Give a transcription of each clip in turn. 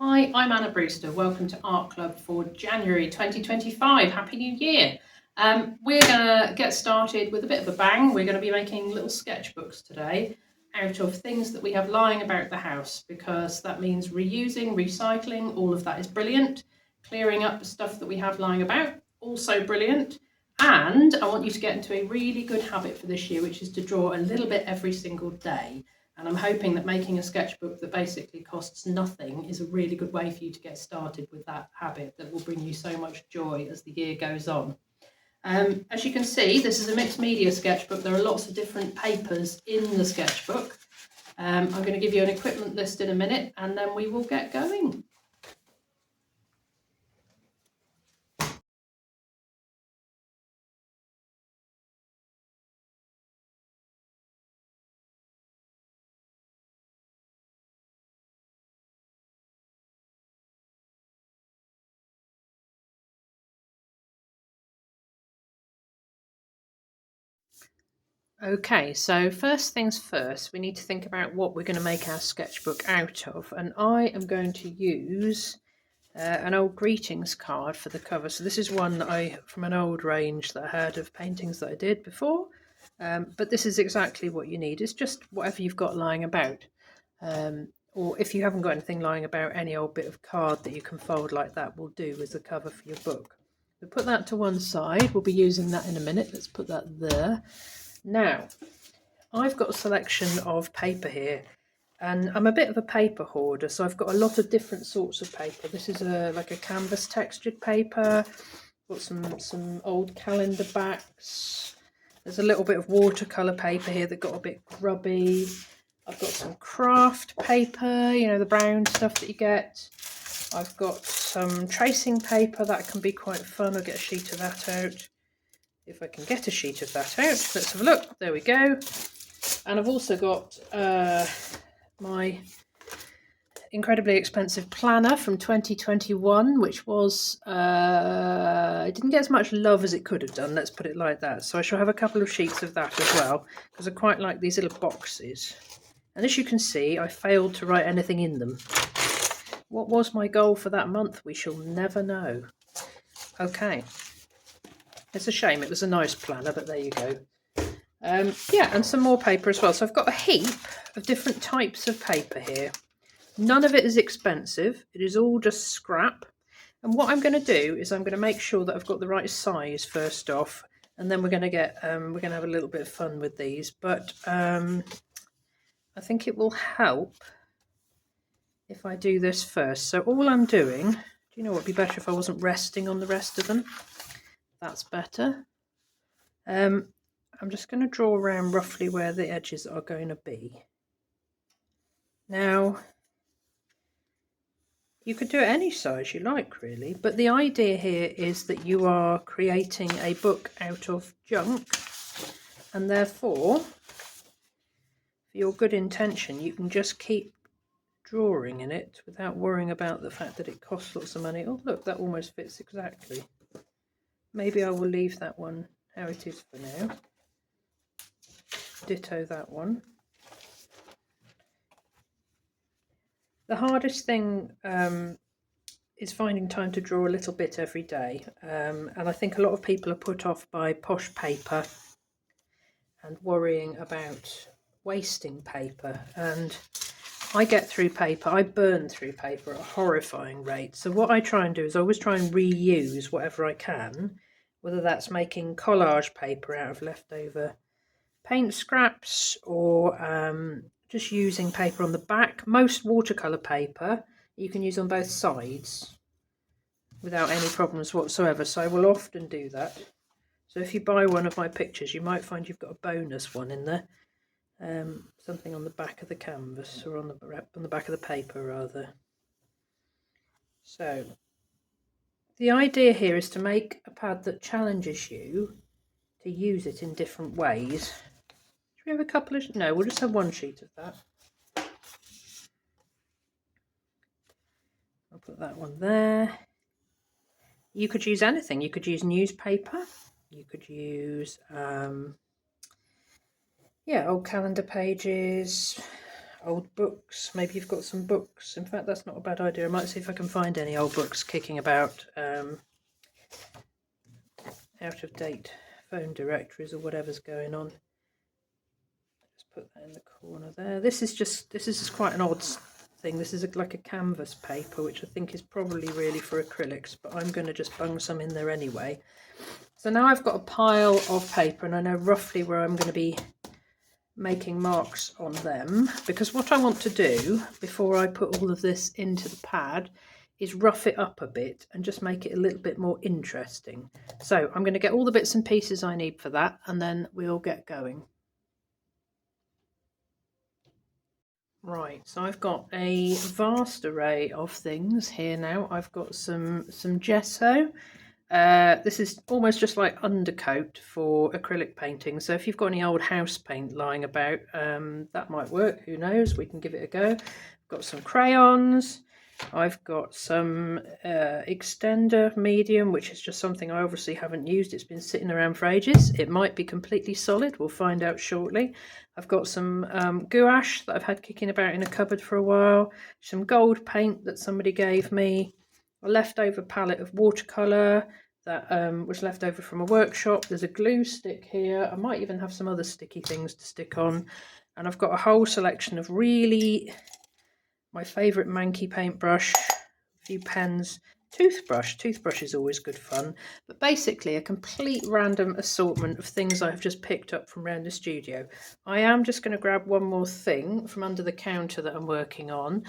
Hi, I'm Anna Brewster. Welcome to Art Club for January 2025. Happy New Year. We're going to get started with a bit of a bang. We're going to be making little sketchbooks today out of things that we have lying about the house, because that means reusing, recycling, all of that is brilliant. Clearing up the stuff that we have lying about, also brilliant. And I want you to get into a really good habit for this year, which is to draw a little bit every single day. And I'm hoping that making a sketchbook that basically costs nothing is a really good way for you to get started with that habit that will bring you so much joy as the year goes on. As you can see, this is a mixed media sketchbook. There are lots of different papers in the sketchbook. I'm going to give you an equipment list in a minute and then we will get going. Okay, so first things first, we need to think about what we're going to make our sketchbook out of, and I am going to use an old greetings card for the cover. So this is one that from an old range that I had of paintings that I did before, but this is exactly what you need. It's just whatever you've got lying about, or if you haven't got anything lying about, any old bit of card that you can fold like that will do as the cover for your book. So put that to one side. We'll be using that in a minute. Let's put that there. Now, I've got a selection of paper here, and I'm a bit of a paper hoarder, so I've got a lot of different sorts of paper. This is like a canvas textured paper. Got some old calendar backs. There's a little bit of watercolour paper here that got a bit grubby. I've got some craft paper, you know, the brown stuff that you get. I've got some tracing paper that can be quite fun. I'll get a sheet of that out. If I can get a sheet of that out, let's have a look. There we go. And I've also got my incredibly expensive planner from 2021, which was, it didn't get as much love as it could have done, let's put it like that. So I shall have a couple of sheets of that as well, because I quite like these little boxes. And as you can see, I failed to write anything in them. What was my goal for that month? We shall never know. Okay. It's a shame, it was a nice planner, but there you go. Yeah, and some more paper as well. So I've got a heap of different types of paper here. None of it is expensive. It is all just scrap. And what I'm going to do is I'm going to make sure that I've got the right size first off, and then we're going to have a little bit of fun with these. But I think it will help if I do this first. So all I'm doing, do you know what would be better if I wasn't resting on the rest of them? That's better. I'm just going to draw around roughly where the edges are going to be. Now, you could do it any size you like, really, but the idea here is that you are creating a book out of junk, and therefore, for your good intention, you can just keep drawing in it without worrying about the fact that it costs lots of money. Oh, look, that almost fits exactly. Maybe I will leave that one how it is for now. Ditto that one. The hardest thing is finding time to draw a little bit every day, and I think a lot of people are put off by posh paper and worrying about wasting paper. And I get through paper, I burn through paper at a horrifying rate. So what I try and do is I always try and reuse whatever I can, whether that's making collage paper out of leftover paint scraps or just using paper on the back. Most watercolour paper you can use on both sides without any problems whatsoever, so I will often do that. So if you buy one of my pictures, you might find you've got a bonus one in there, something on the back of the canvas, or on the back of the paper rather. So the idea here is to make a pad that challenges you to use it in different ways. Should we have a couple of... No, we'll just have one sheet of that. I'll put that one there. You could use anything. You could use newspaper. You could use, old calendar pages. old books. Maybe you've got some books. In fact, that's not a bad idea. I might see if I can find any old books kicking about, out of date phone directories or whatever's going on. Just put that in the corner there. This is just quite an odd thing. This is like a canvas paper, which I think is probably really for acrylics, but I'm going to just bung some in there anyway. So now I've got a pile of paper and I know roughly where I'm going to be making marks on them, because what I want to do before I put all of this into the pad is rough it up a bit and just make it a little bit more interesting. So I'm going to get all the bits and pieces I need for that, and then we'll get going. Right, so I've got a vast array of things here now. I've got some gesso. This is almost just like undercoat for acrylic painting. So if you've got any old house paint lying about, that might work. Who knows? We can give it a go. I've got some crayons. I've got some extender medium, which is just something I obviously haven't used. It's been sitting around for ages. It might be completely solid. We'll find out shortly. I've got some gouache that I've had kicking about in a cupboard for a while. Some gold paint that somebody gave me. A leftover palette of watercolour that was left over from a workshop. There's a glue stick here. I might even have some other sticky things to stick on. And I've got a whole selection of really my favourite manky paintbrush, a few pens, toothbrush. Toothbrush is always good fun. But basically a complete random assortment of things I've just picked up from around the studio. I am just going to grab one more thing from under the counter that I'm working on,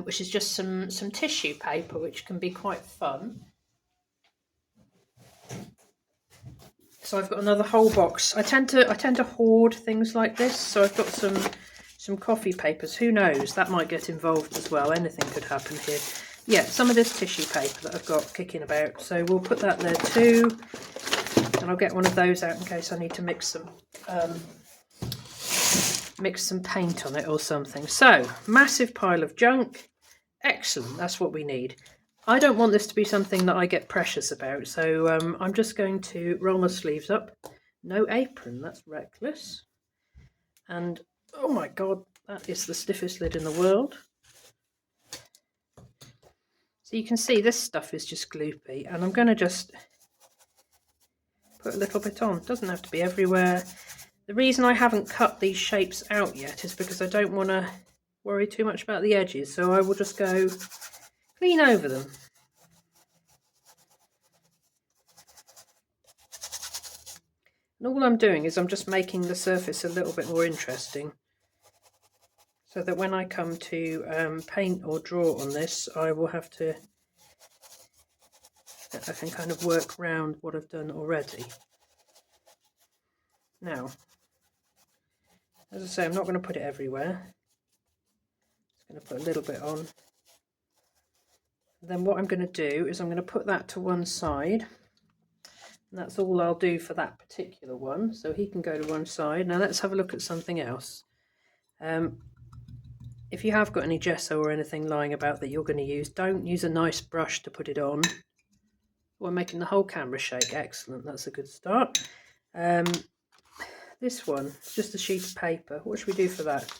which is just some tissue paper, which can be quite fun. So I've got another whole box. I tend to hoard things like this. So I've got some coffee papers. Who knows? That might get involved as well. Anything could happen here. Yeah, some of this tissue paper that I've got kicking about. So we'll put that there too. And I'll get one of those out in case I need to mix some paint on it or something. So massive pile of junk. Excellent. That's what we need. I don't want this to be something that I get precious about, so I'm just going to roll my sleeves up. No apron, that's reckless. And oh my god, that is the stiffest lid in the world. So you can see this stuff is just gloopy, and I'm going to just put a little bit on. It doesn't have to be everywhere. The reason I haven't cut these shapes out yet is because I don't want to worry too much about the edges, so I will just go clean over them. And all I'm doing is I'm just making the surface a little bit more interesting, so that when I come to paint or draw on this, I can kind of work around what I've done already. Now, as I say, I'm not going to put it everywhere. I'm going to put a little bit on. Then what I'm going to do is I'm going to put that to one side. And that's all I'll do for that particular one. So he can go to one side. Now let's have a look at something else. If you have got any gesso or anything lying about that you're going to use, don't use a nice brush to put it on. We're making the whole camera shake. Excellent, that's a good start. This one, just a sheet of paper. What should we do for that?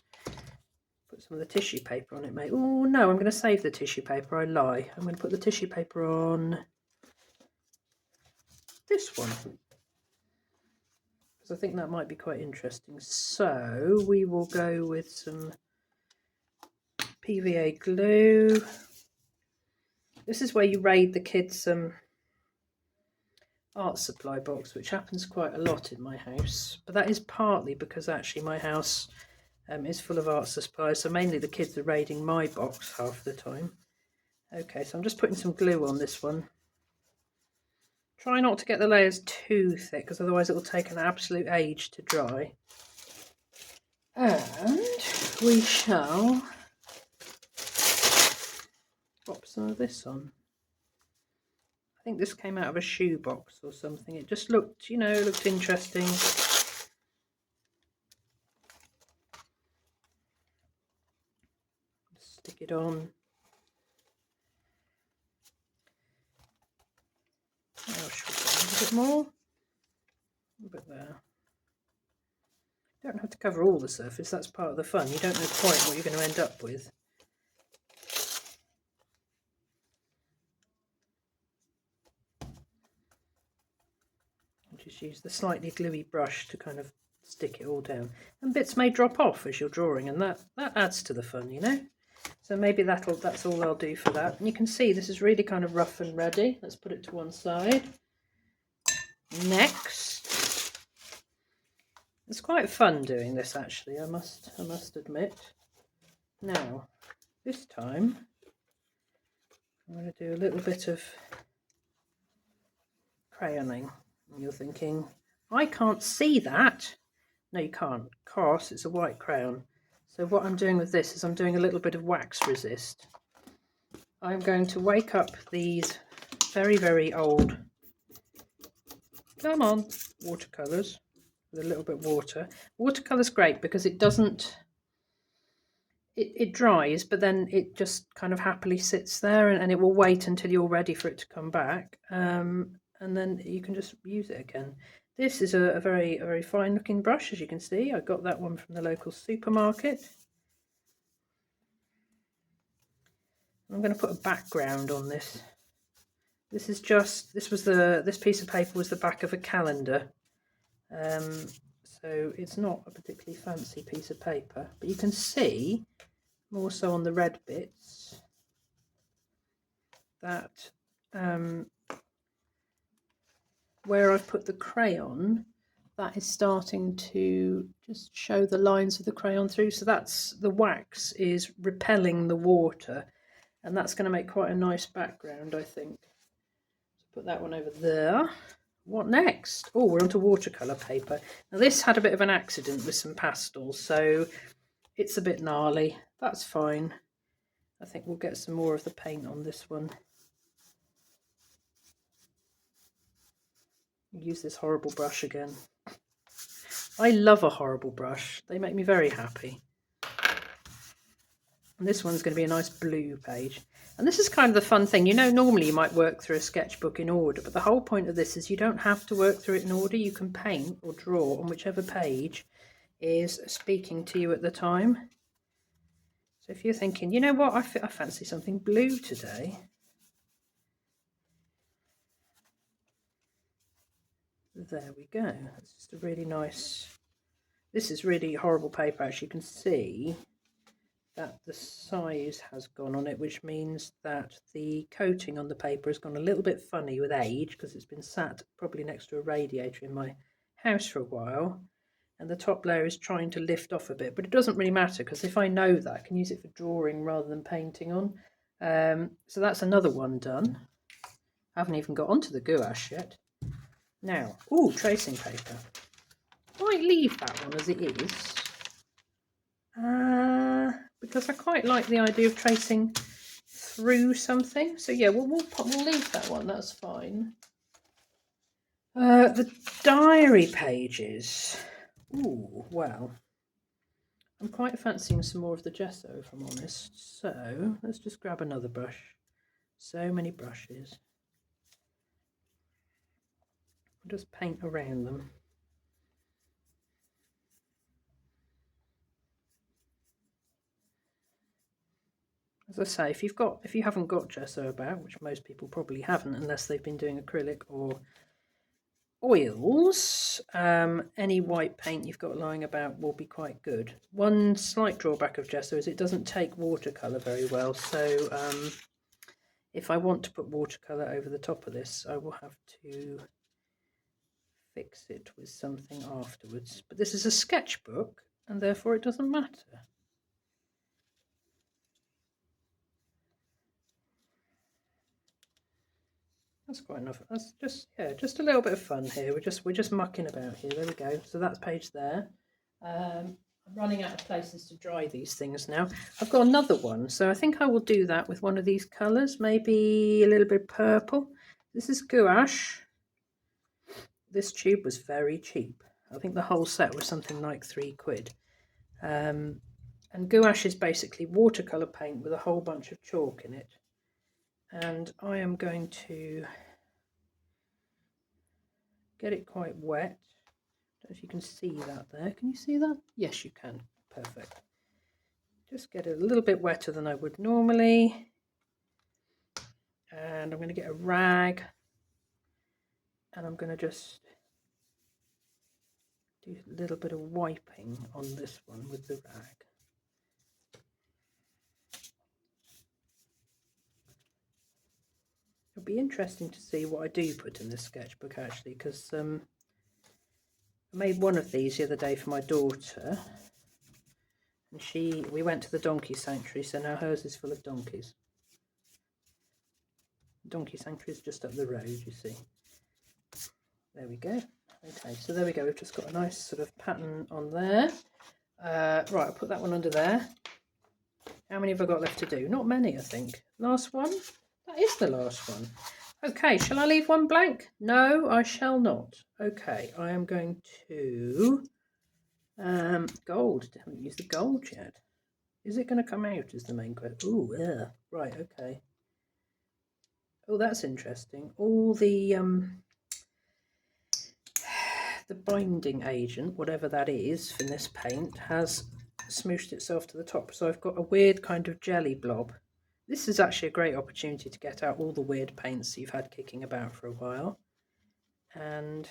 Put some of the tissue paper on it, mate. Oh no, I'm going to save the tissue paper. I lie. I'm going to put the tissue paper on this one, because I think that might be quite interesting. So we will go with some PVA glue. This is where you raid the kids' art supply box, which happens quite a lot in my house, but that is partly because actually my house is full of art supplies, so mainly the kids are raiding my box half the time. Okay, so I'm just putting some glue on this one. Try not to get the layers too thick, because otherwise it will take an absolute age to dry. And we shall pop some of this on. I think this came out of a shoe box or something. It just looked, you know, looked interesting. Stick it on. I'll show you a little bit more. A bit there. You don't have to cover all the surface, that's part of the fun. You don't know quite what you're going to end up with. Just use the slightly gluey brush to kind of stick it all down. And bits may drop off as you're drawing, and that adds to the fun, you know. So maybe that's all I'll do for that. And you can see this is really kind of rough and ready. Let's put it to one side. Next, it's quite fun doing this actually, I must admit. Now, this time I'm going to do a little bit of crayoning. And you're thinking, I can't see that. No, you can't, of course, it's a white crayon. So what I'm doing with this is I'm doing a little bit of wax resist. I'm going to wake up these very, very old, come on, watercolours with a little bit of water. Watercolour's great because it doesn't, it dries, but then it just kind of happily sits there and it will wait until you're ready for it to come back. And then you can just use it again. This is a very fine looking brush, as you can see. I got that one from the local supermarket. I'm going to put a background on this. This piece of paper was the back of a calendar. So it's not a particularly fancy piece of paper, but you can see more so on the red bits that where I've put the crayon, that is starting to just show the lines of the crayon through. So that's the wax is repelling the water, and that's going to make quite a nice background, I think. So put that one over there. What next? Oh, we're onto watercolour paper. Now this had a bit of an accident with some pastels, so it's a bit gnarly. That's fine. I think we'll get some more of the paint on this one. Use this horrible brush again. I love a horrible brush. They make me very happy. And this one's going to be a nice blue page. And this is kind of the fun thing. You know, normally you might work through a sketchbook in order, but the whole point of this is you don't have to work through it in order. You can paint or draw on whichever page is speaking to you at the time. So if you're thinking, you know what, I fancy something blue today. There we go. That's just a really nice, this is really horrible paper. As you can see that the size has gone on it, which means that the coating on the paper has gone a little bit funny with age because it's been sat probably next to a radiator in my house for a while, and the top layer is trying to lift off a bit, but it doesn't really matter because if I know that, I can use it for drawing rather than painting on. So that's another one done. I haven't even got onto the gouache yet. Now, ooh, tracing paper. I might leave that one as it is. Because I quite like the idea of tracing through something. So yeah, we'll leave that one, that's fine. The diary pages. Ooh, well, I'm quite fancying some more of the gesso, if I'm honest. So let's just grab another brush. So many brushes. I'll just paint around them. As I say, if you haven't got gesso about, which most people probably haven't unless they've been doing acrylic or oils, any white paint you've got lying about will be quite good. One slight drawback of gesso is it doesn't take watercolour very well, so if I want to put watercolour over the top of this, I will have to fix it with something afterwards. But this is a sketchbook, and therefore it doesn't matter. That's quite enough. That's just, yeah, just a little bit of fun here. We're just mucking about here. There we go. So that's page there. I'm running out of places to dry these things now. I've got another one, so I think I will do that with one of these colours, maybe a little bit purple. This is gouache. This tube was very cheap. I think the whole set was something like £3. And gouache is basically watercolour paint with a whole bunch of chalk in it. And I am going to get it quite wet. As you can see that there. Can you see that? Yes, you can. Perfect. Just get it a little bit wetter than I would normally. And I'm going to get a rag. And I'm going to just do a little bit of wiping on this one with the rag. It'll be interesting to see what I do put in this sketchbook actually, because I made one of these the other day for my daughter, and we went to the donkey sanctuary, so now hers is full of donkeys. The donkey sanctuary is just up the road, you see. There we go. Okay, so there we go. We've just got a nice sort of pattern on there. Right, I'll put that one under there. How many have I got left to do? Not many, I think. Last one? That is the last one. Okay, shall I leave one blank? No, I shall not. Okay, I am going to... gold. I haven't used the gold yet. Is it going to come out is the main question. Ooh, yeah. Right, okay. Oh, that's interesting. All the binding agent, whatever that is from this paint, has smooshed itself to the top. So I've got a weird kind of jelly blob. This is actually a great opportunity to get out all the weird paints you've had kicking about for a while. And,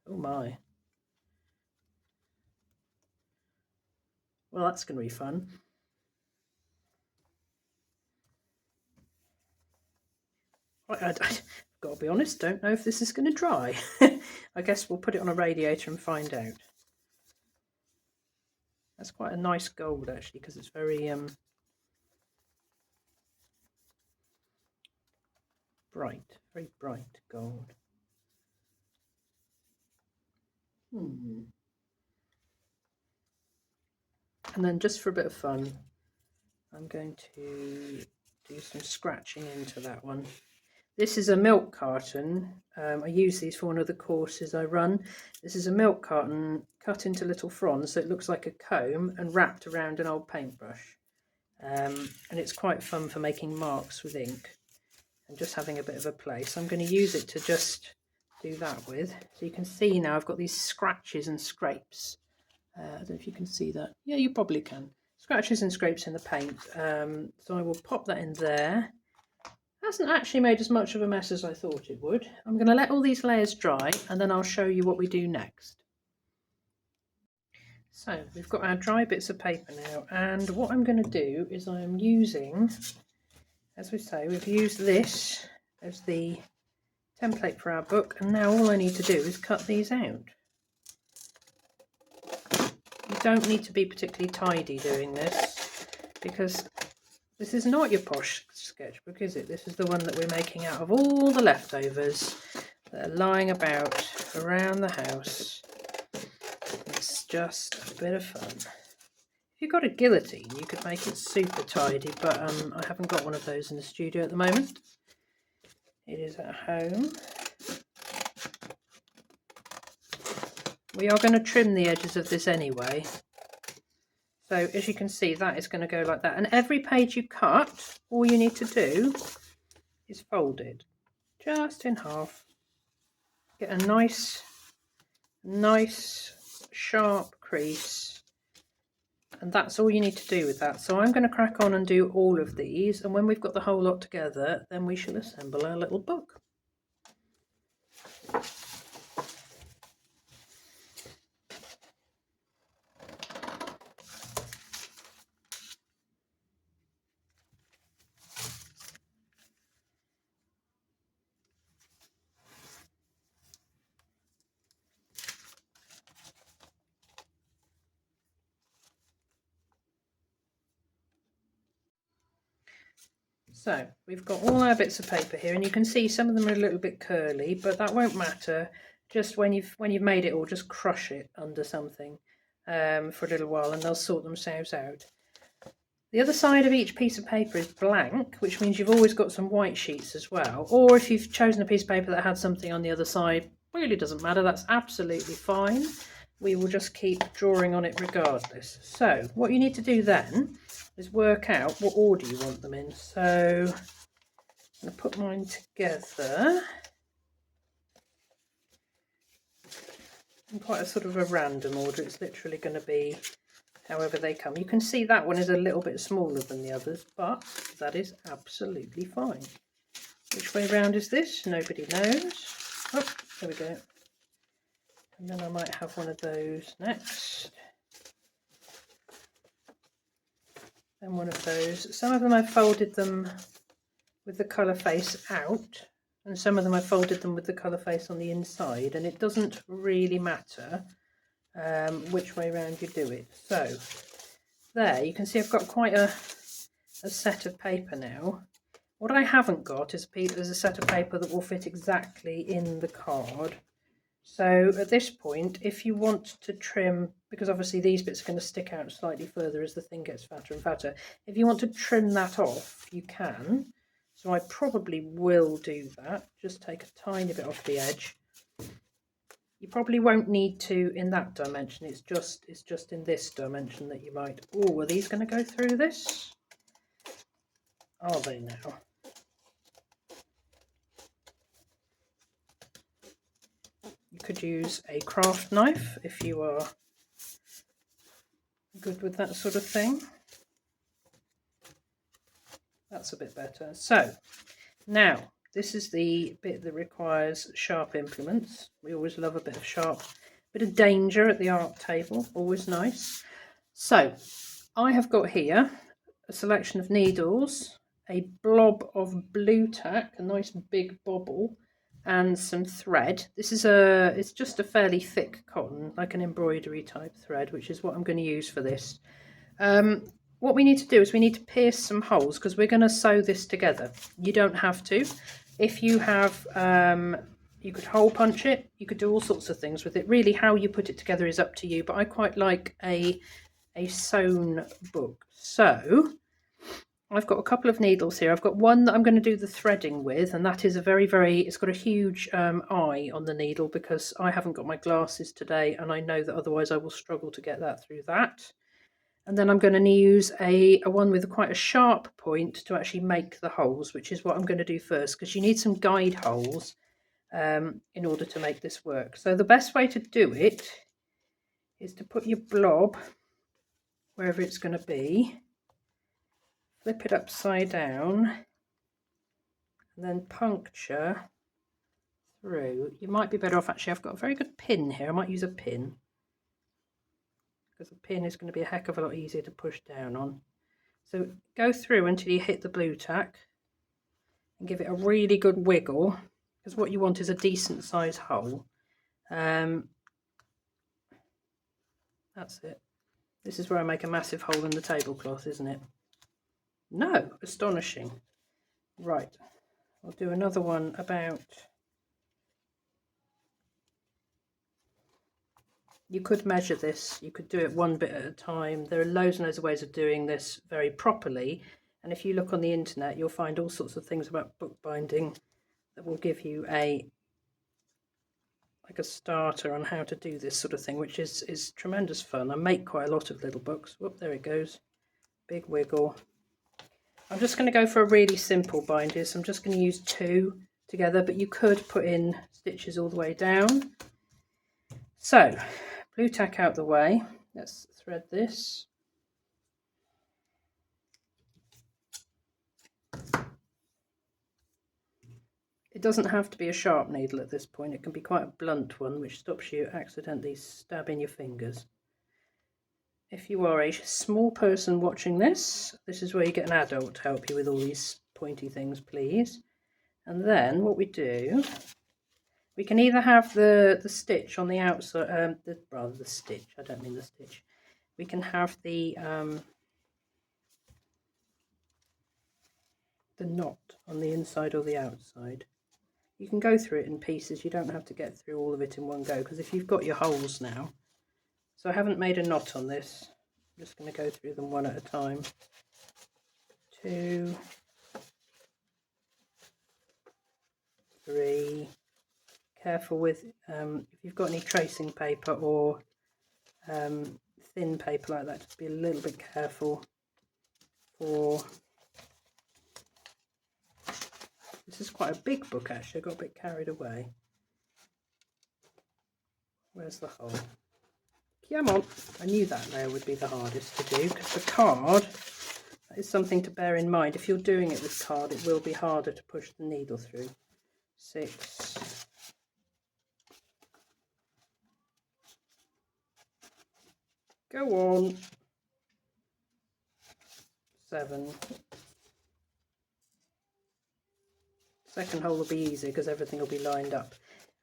oh my. Well, that's going to be fun. I've got to be honest, don't know if this is going to dry. I guess we'll put it on a radiator and find out. That's quite a nice gold actually, because it's very bright, very bright gold. And then just for a bit of fun, I'm going to do some scratching into that one. This is a milk carton. I use these for one of the courses I run. This is a milk carton cut into little fronds, so it looks like a comb and wrapped around an old paintbrush. And it's quite fun for making marks with ink and just having a bit of a play. So I'm going to use it to just do that with. So you can see now I've got these scratches and scrapes. I don't know if you can see that. Yeah, you probably can. Scratches and scrapes in the paint. So I will pop that in there. Hasn't actually made as much of a mess as I thought it would. I'm going to let all these layers dry and then I'll show you what we do next. So we've got our dry bits of paper now, and what I'm going to do is I'm using, as we say, we've used this as the template for our book, and now all I need to do is cut these out. You don't need to be particularly tidy doing this, because this is not your posh sketchbook, is it? This is the one that we're making out of all the leftovers that are lying about around the house. It's just a bit of fun. If you've got a guillotine, you could make it super tidy, but I haven't got one of those in the studio at the moment. It is at home. We are going to trim the edges of this anyway. So as you can see, that is going to go like that. And every page you cut, all you need to do is fold it just in half. Get a nice sharp crease. And that's all you need to do with that. So I'm going to crack on and do all of these. And when we've got the whole lot together, then we shall assemble our little book. So we've got all our bits of paper here, and you can see some of them are a little bit curly, but that won't matter. Just when you've made it all, just crush it under something for a little while, and they'll sort themselves out. The other side of each piece of paper is blank, which means you've always got some white sheets as well. Or if you've chosen a piece of paper that had something on the other side, really doesn't matter. That's absolutely fine. We will just keep drawing on it regardless. So what you need to do then is work out what order you want them in. So I'm going to put mine together. in quite a sort of a random order. It's literally going to be however they come. You can see that one is a little bit smaller than the others, but that is absolutely fine. Which way round is this? Nobody knows. Oh, there we go. And then I might have one of those next. And one of those. Some of them I've folded them with the colour face out, and some of them I folded them with the colour face on the inside, and it doesn't really matter which way round you do it. So there, you can see I've got quite a set of paper now. What I haven't got is a set of paper that will fit exactly in the card. So at this point, if you want to trim, because obviously these bits are going to stick out slightly further as the thing gets fatter and fatter, if you want to trim that off, you can. So I probably will do that. Just take a tiny bit off the edge. You probably won't need to in that dimension. It's just in this dimension that you might. Oh, are these going to go through this? Are they now? You could use a craft knife if you are good with that sort of thing. That's a bit better. So now this is the bit that requires sharp implements. We always love a bit of danger at the art table, always nice. So I have got here a selection of needles, a blob of blue tack, a nice big bobble, and some thread. This is it's just a fairly thick cotton, like an embroidery type thread, which is what I'm going to use for this. What we need to do is we need to pierce some holes because we're going to sew this together. You don't have to. If you have, you could hole punch it. You could do all sorts of things with it. Really, how you put it together is up to you. But I quite like a sewn book. So I've got a couple of needles here. I've got one that I'm going to do the threading with, and that is a it's got a huge eye on the needle because I haven't got my glasses today, and I know that otherwise I will struggle to get that through that. And then I'm going to use a one with quite a sharp point to actually make the holes, which is what I'm going to do first, because you need some guide holes in order to make this work. So the best way to do it is to put your blob wherever it's going to be, flip it upside down, and then puncture through. You might be better off, actually, I've got a very good pin here. I might use a pin, because the pin is going to be a heck of a lot easier to push down on. So go through until you hit the blue tack and give it a really good wiggle, because what you want is a decent size hole. That's it. This is where I make a massive hole in the tablecloth, isn't it? No, astonishing. Right, I'll do another one about... You could measure this, you could do it one bit at a time. There are loads and loads of ways of doing this very properly, and if you look on the internet you'll find all sorts of things about bookbinding that will give you a starter on how to do this sort of thing, which is tremendous fun. I make quite a lot of little books. Whoop, there it goes. Big wiggle. I'm just going to go for a really simple binder, so I'm just going to use 2 together, but you could put in stitches all the way down. So blue tack out the way, let's thread this. It doesn't have to be a sharp needle at this point, it can be quite a blunt one which stops you accidentally stabbing your fingers. If you are a small person watching this, this is where you get an adult to help you with all these pointy things, please. And then what we do, we can either have the stitch on the outside, the stitch, I don't mean the stitch. We can have the knot on the inside or the outside. You can go through it in pieces, you don't have to get through all of it in one go, because if you've got your holes now. So I haven't made a knot on this, I'm just going to go through them one at a time. 2, 3, careful with, if you've got any tracing paper or thin paper like that, just be a little bit careful. 4, this is quite a big book actually, I got a bit carried away. Where's the hole? Come on. I knew that layer would be the hardest to do because the card, that is something to bear in mind. If you're doing it with card, it will be harder to push the needle through. 6. Go on. 7. Second hole will be easy because everything will be lined up.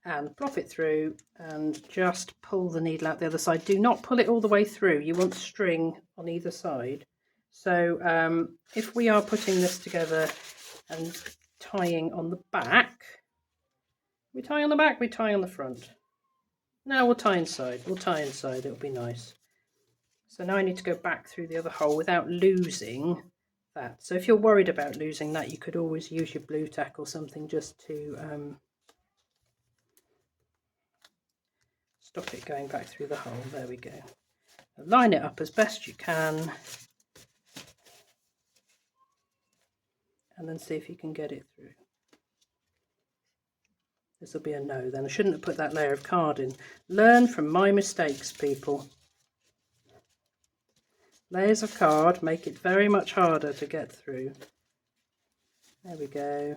And plop it through and just pull the needle out the other side. Do not pull it all the way through. You want string on either side. So if we are putting this together and tying on the back, we tie on the back, we tie on the front. No, we'll tie inside. We'll tie inside. It'll be nice. So now I need to go back through the other hole without losing that. So if you're worried about losing that, you could always use your blue tack or something just to stop it going back through the hole. There we go. Line it up as best you can and then see if you can get it through. This will be a no then. I shouldn't have put that layer of card in. Learn from my mistakes, people. Layers of card make it very much harder to get through. There we go.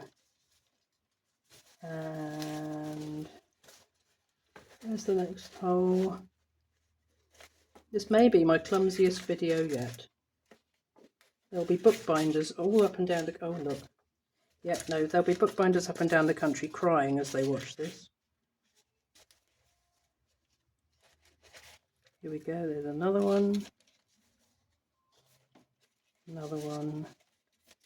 And there's the next hole. This may be my clumsiest video yet. There'll be bookbinders all up and down the... Oh, look. Yep, no, there'll be bookbinders up and down the country crying as they watch this. Here we go, there's another one. Another one.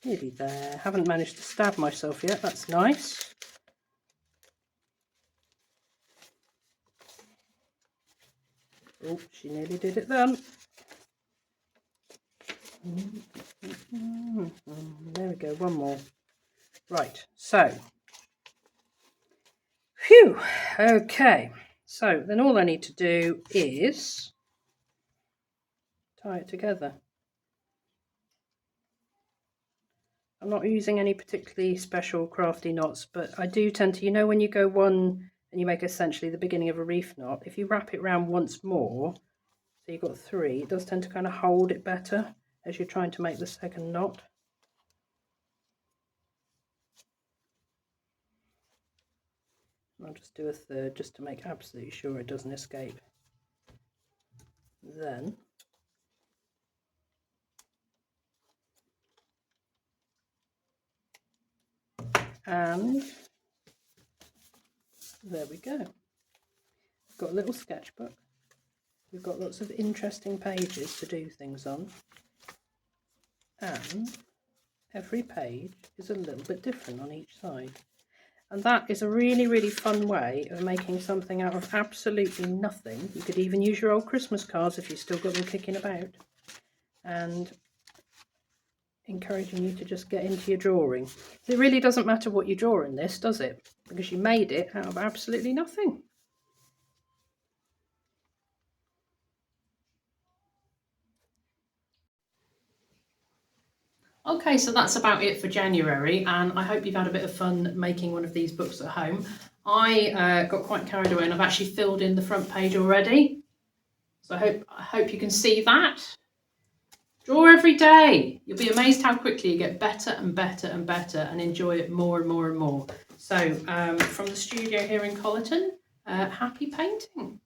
Nearly there. Haven't managed to stab myself yet, that's nice. Oh, she nearly did it then. There we go, one more. Right, so, phew, okay, so then all I need to do is tie it together. I'm not using any particularly special crafty knots, but I do tend to, you know, when you go one and you make essentially the beginning of a reef knot, if you wrap it round once more, so you've got 3, it does tend to kind of hold it better as you're trying to make the second knot. I'll just do a third just to make absolutely sure it doesn't escape. Then and there we go. We've got a little sketchbook. We've got lots of interesting pages to do things on. And every page is a little bit different on each side. And that is a really, really fun way of making something out of absolutely nothing. You could even use your old Christmas cards if you've still got them kicking about. And encouraging you to just get into your drawing. It really doesn't matter what you draw in this, does it? Because you made it out of absolutely nothing. Okay, so that's about it for January, and I hope you've had a bit of fun making one of these books at home. I got quite carried away and I've actually filled in the front page already. So I hope you can see that. Draw every day. You'll be amazed how quickly you get better and better and better and enjoy it more and more and more. So from the studio here in Collerton, happy painting.